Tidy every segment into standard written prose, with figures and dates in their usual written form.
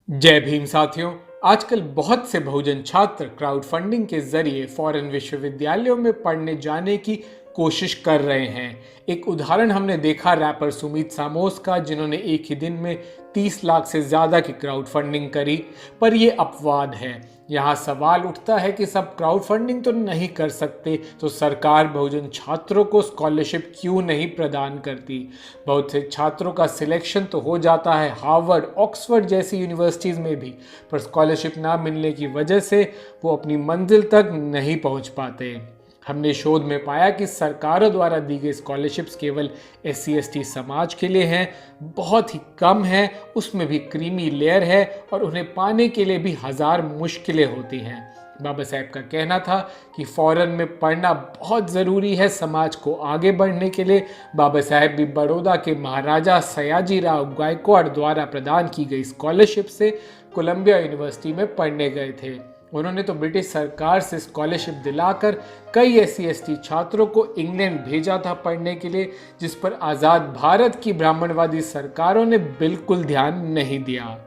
जय भीम साथियों। आजकल बहुत से बहुजन छात्र क्राउड फंडिंग के जरिए फॉरेन विश्वविद्यालयों में पढ़ने जाने की कोशिश कर रहे हैं। एक उदाहरण हमने देखा रैपर सुमित सामोस का, जिन्होंने एक ही दिन में 30 लाख से ज्यादा की क्राउड फंडिंग करी। पर यह अपवाद है। यहाँ सवाल उठता है कि सब क्राउड फंडिंग तो नहीं कर सकते, तो सरकार बहुजन छात्रों को स्कॉलरशिप क्यों नहीं प्रदान करती। बहुत से छात्रों का सिलेक्शन तो हो जाता है हार्वर्ड, ऑक्सफोर्ड जैसी यूनिवर्सिटीज़ में भी, पर स्कॉलरशिप ना मिलने की वजह से वो अपनी मंजिल तक नहीं पहुंच पाते। हमने शोध में पाया कि सरकारों द्वारा दी गई स्कॉलरशिप्स केवल SC/ST समाज के लिए हैं, बहुत ही कम है, उसमें भी क्रीमी लेयर है और उन्हें पाने के लिए भी हजार मुश्किलें होती हैं। बाबा साहेब का कहना था कि फॉरेन में पढ़ना बहुत ज़रूरी है समाज को आगे बढ़ने के लिए। बाबा साहेब भी बड़ौदा के महाराजा सयाजीराव गायकवाड़ द्वारा प्रदान की गई स्कॉलरशिप से कोलंबिया यूनिवर्सिटी में पढ़ने गए थे। उन्होंने तो ब्रिटिश सरकार से स्कॉलरशिप दिलाकर कई SC/ST छात्रों को इंग्लैंड भेजा था पढ़ने के लिए, जिस पर आज़ाद भारत की ब्राह्मणवादी सरकारों ने बिल्कुल ध्यान नहीं दिया।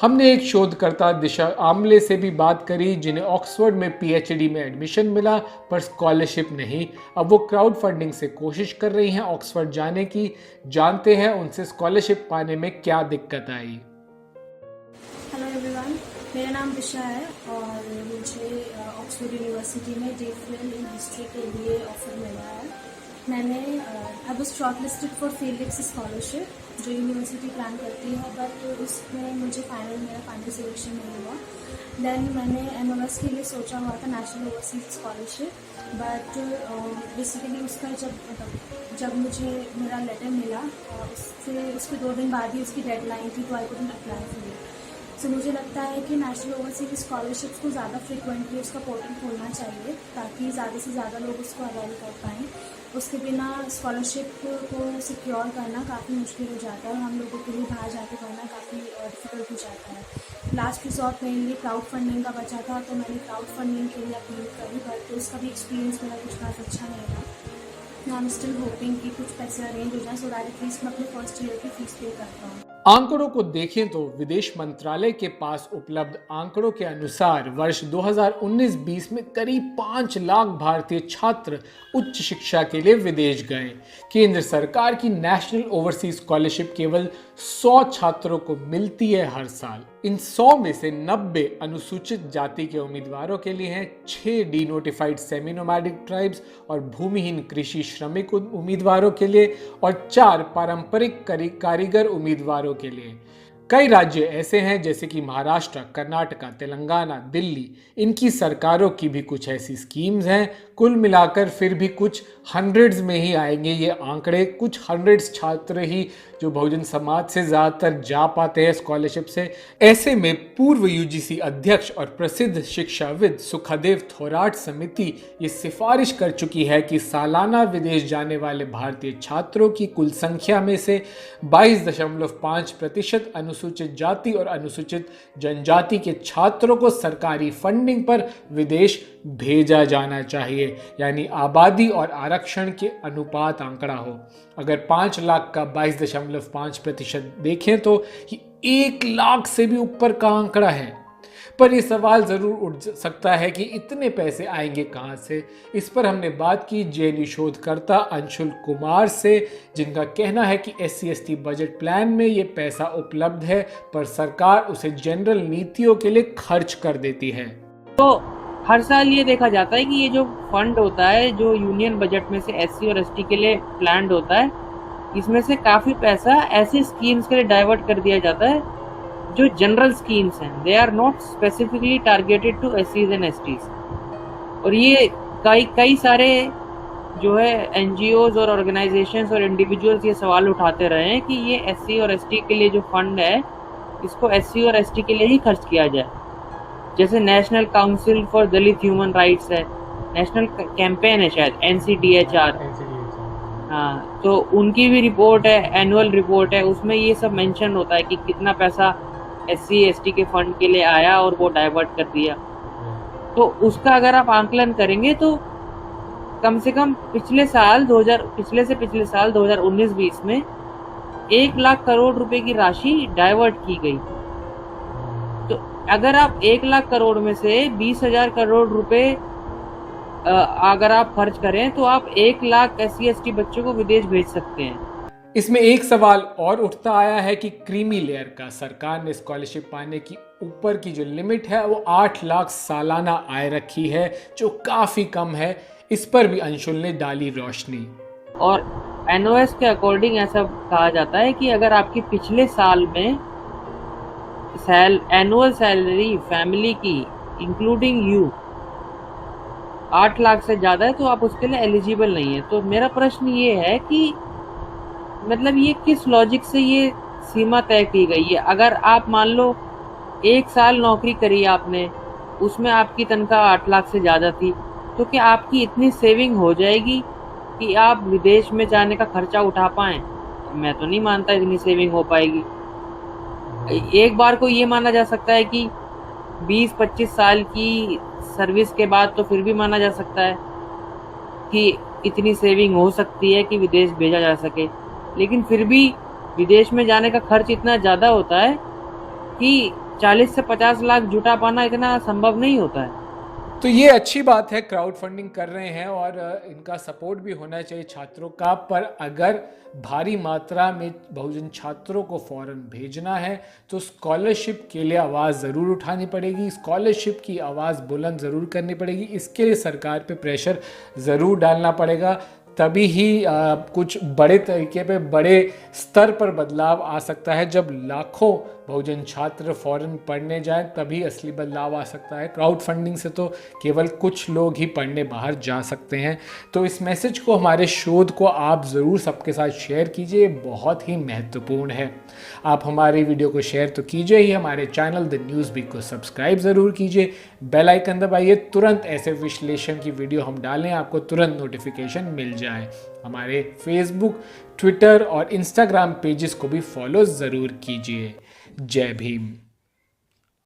हमने एक शोधकर्ता दिशा आमले से भी बात करी, जिन्हें ऑक्सफोर्ड में PhD में एडमिशन मिला पर स्कॉलरशिप नहीं। अब वो क्राउड फंडिंग से कोशिश कर रही हैं ऑक्सफोर्ड जाने की। जानते हैं उनसे स्कॉलरशिप पाने में क्या दिक्कत आई। हेलो एवरीवन, मेरा नाम दिशा है और मुझे ऑक्सफोर्ड यूनिवर्सिटी में DPhil इन हिस्ट्री के लिए ऑफर मिला है। मैंने I was shortlisted for field scholarship जो यूनिवर्सिटी प्लान करती है, बट उसमें मुझे मेरा फाइनल सिलेक्शन नहीं हुआ। देन मैंने MOS के लिए सोचा हुआ था, national overseas scholarship, but basically उसका जब मुझे मेरा लेटर मिला उसके 2 दिन बाद ही उसकी डेडलाइन थी, तो I couldn't apply for it. So मुझे लगता है कि नेशनल ओवरसीज स्कॉलरशिप्स को ज़्यादा फ्रिक्वेंटली उसका पोर्टल खोलना चाहिए ताकि ज़्यादा से ज़्यादा लोग उसको अवेल कर पाएँ। उसके बिना स्कॉलरशिप को सिक्योर करना काफ़ी मुश्किल हो जाता है और हम लोगों के लिए बाहर जाके पढ़ना काफ़ी डिफिकल्ट हो जाता है। लास्ट रिजॉर्ट मेरे लिए क्राउड फंडिंग का बचा था, तो मैंने क्राउड फंडिंग के लिए अपील करी, बट उसका भी एक्सपीरियंस मेरा कुछ खास अच्छा नहीं रहा। आई एम स्टिल होपिंग कि कुछ पैसे अरेंज हो जाए सो दैट एटलीस्ट मैं अपने फर्स्ट ईयर की फीस पे कर पाऊँ। आंकड़ों को देखें तो विदेश मंत्रालय के पास उपलब्ध आंकड़ों के अनुसार वर्ष 2019-20 में करीब 5 लाख भारतीय छात्र उच्च शिक्षा के लिए विदेश गए। केंद्र सरकार की नेशनल ओवरसीज स्कॉलरशिप केवल 100 छात्रों को मिलती है हर साल। इन 100 में से 90 अनुसूचित जाति के उम्मीदवारों के लिए हैं, 6 डीनोटिफाइड सेमी नोमैडिक ट्राइब्स और भूमिहीन कृषि श्रमिक उम्मीदवारों के लिए और 4 पारंपरिक कारीगर उम्मीदवारों के लिए। कई राज्य ऐसे हैं जैसे कि महाराष्ट्र, कर्नाटका, तेलंगाना, दिल्ली, इनकी सरकारों की भी कुछ ऐसी स्कीम्स हैं। कुल मिलाकर फिर भी कुछ हंड्रेड्स में ही आएंगे ये आंकड़े। कुछ हंड्रेड्स छात्र ही जो बहुजन समाज से ज़्यादातर जा पाते हैं स्कॉलरशिप से। ऐसे में पूर्व UGC अध्यक्ष और प्रसिद्ध शिक्षाविद सुखदेव थोराट समिति ये सिफारिश कर चुकी है कि सालाना विदेश जाने वाले भारतीय छात्रों की कुल संख्या में से 22.5% अनुसूचित जाति और अनुसूचित जनजाति के छात्रों को सरकारी फंडिंग पर विदेश भेजा जाना चाहिए, यानी आबादी और आरक्षण के अनुपात आंकड़ा हो। अगर 5 लाख का 22.5% देखें तो ये 1 लाख से भी ऊपर का आंकड़ा है। पर यह सवाल जरूर उठ सकता है कि इतने पैसे आएंगे कहां से। इस पर हमने बात की JNU शोधकर्ता अंशुल कुमार से, जिनका कहना है कि SC/ST बजट प्लान में ये पैसा उपलब्ध है, पर सरकार उसे जनरल नीतियों के लिए खर्च कर देती है। तो हर साल ये देखा जाता है कि ये जो फंड होता है जो यूनियन बजट में से SC और ST के लिए प्लान्ड होता है, इसमें से काफ़ी पैसा ऐसे स्कीम्स के लिए डाइवर्ट कर दिया जाता है जो जनरल स्कीम्स हैं। They are not specifically targeted to SCs and STs। और ये कई सारे जो है NGOs और ऑर्गेनाइजेशंस और इंडिविजुअल्स ये सवाल उठाते रहे हैं कि ये SC और ST के लिए जो फंड है इसको SC और ST के लिए ही खर्च किया जाए। जैसे national council for Dalit human rights है, नेशनल कैंपेन है शायद NCDHR, हाँ, तो उनकी भी रिपोर्ट है, एनुअल रिपोर्ट है, उसमें ये सब मेंशन होता है कि कितना पैसा SC/ST के फंड के लिए आया और वो डाइवर्ट कर दिया। तो उसका अगर आप आंकलन करेंगे तो कम से कम पिछले साल 2019-20 में 1 लाख करोड़ रुपए की राशि डाइवर्ट की गई। तो अगर आप 1 लाख करोड़ में से 20,000 करोड़ रुपए अगर आप खर्च करें तो आप 1 लाख SC/ST बच्चों को विदेश भेज सकते हैं। इसमें एक सवाल और उठता आया है कि क्रीमी लेयर का सरकार ने स्कॉलरशिप पाने की ऊपर की जो लिमिट है वो 8 लाख सालाना आय रखी है, जो काफ़ी कम है। इस पर भी अंशुल ने डाली रोशनी। और NOS के अकॉर्डिंग ऐसा कहा जाता है कि अगर आपकी पिछले साल में एनुअल सैलरी फैमिली की इंक्लूडिंग यू 8 लाख से ज़्यादा है तो आप उसके लिए एलिजिबल नहीं है। तो मेरा प्रश्न ये है कि मतलब ये किस लॉजिक से ये सीमा तय की गई है? अगर आप मान लो 1 साल नौकरी करी आपने, उसमें आपकी तनख्वाह 8 लाख से ज़्यादा थी, तो क्या आपकी इतनी सेविंग हो जाएगी कि आप विदेश में जाने का खर्चा उठा पाएँ? मैं तो नहीं मानता इतनी सेविंग हो पाएगी। एक बार को ये माना जा सकता है कि 20-25 साल की सर्विस के बाद तो फिर भी माना जा सकता है कि इतनी सेविंग हो सकती है कि विदेश भेजा जा सके, लेकिन फिर भी विदेश में जाने का खर्च इतना ज़्यादा होता है कि 40 से 50 लाख जुटा पाना इतना संभव नहीं होता है। तो ये अच्छी बात है, क्राउड फंडिंग कर रहे हैं और इनका सपोर्ट भी होना चाहिए छात्रों का। पर अगर भारी मात्रा में बहुजन छात्रों को फॉरेन भेजना है तो स्कॉलरशिप के लिए आवाज़ ज़रूर उठानी पड़ेगी, स्कॉलरशिप की आवाज़ बुलंद ज़रूर करनी पड़ेगी। इसके लिए सरकार पे प्रेशर ज़रूर डालना पड़ेगा, तभी ही कुछ बड़े तरीके पे बड़े स्तर पर बदलाव आ सकता है। जब लाखों बहुजन छात्र फॉरेन पढ़ने जाएं तभी असली बदलाव आ सकता है। क्राउड फंडिंग से तो केवल कुछ लोग ही पढ़ने बाहर जा सकते हैं। तो इस मैसेज को, हमारे शोध को आप ज़रूर सबके साथ शेयर कीजिए, बहुत ही महत्वपूर्ण है। आप हमारी वीडियो को शेयर तो कीजिए ही, हमारे चैनल द न्यूज़ बीट को सब्सक्राइब ज़रूर कीजिए, बेल आइकन दबाइए, तुरंत ऐसे विश्लेषण की वीडियो हम डालें आपको तुरंत नोटिफिकेशन मिल जाए। हमारे फेसबुक, ट्विटर और इंस्टाग्राम पेजेस को भी फॉलो ज़रूर कीजिए। जय भीम।